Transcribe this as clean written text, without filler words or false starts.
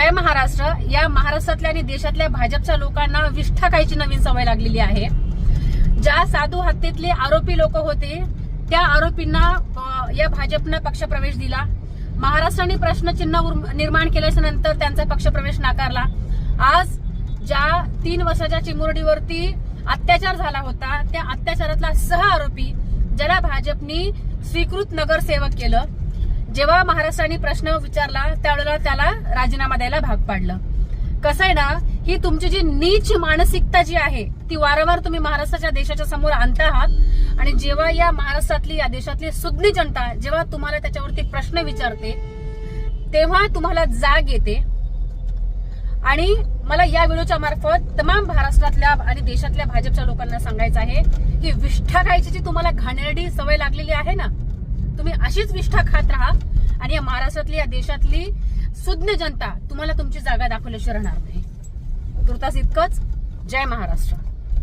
जय महाराष्ट्र. या महाराष्ट्रातल्या आणि देशातल्या भाजपच्या लोकांना विष्ठा खायची नवीन सवय लागलेली आहे. ज्या साधू हत्येतले आरोपी लोक होते त्या आरोपींना या भाजपनं पक्षप्रवेश दिला. महाराष्ट्राने प्रश्नचिन्ह निर्माण केल्याच्या नंतर त्यांचा पक्षप्रवेश नाकारला. आज ज्या 3 वर्षाच्या चिमुरडीवरती अत्याचार झाला होता त्या अत्याचारातला आरोपी ज्याला भाजपनी स्वीकृत नगरसेवक केलं, जेव्हा महाराष्ट्राने प्रश्न विचारला त्यावेळेला त्याला राजीनामा द्यायला भाग पाडलं. कसं आहे ना, ही तुमची जी नीच मानसिकता जी आहे ती वारंवार तुम्ही महाराष्ट्राच्या देशाच्या समोर आणता आहात. आणि जेव्हा या महाराष्ट्रातली या देशातली सुज्ञ जनता जेव्हा तुम्हाला त्याच्यावरती प्रश्न विचारते तेव्हा तुम्हाला जाग येते. आणि मला या व्हिडिओच्या मार्फत तमाम महाराष्ट्रातल्या आणि देशातल्या भाजपच्या लोकांना सांगायचं आहे की विष्ठा खायची जी तुम्हाला घाणेरडी सवय लागलेली आहे ना, तुम्ही अशीच विष्ठा खात राहा आणि या महाराष्ट्रातली या देशातली सुज्ञ जनता तुम्हाला तुमची जागा दाखवल्याशिवाय राहणार नाही. तुर्तास इतकंच. जय महाराष्ट्र.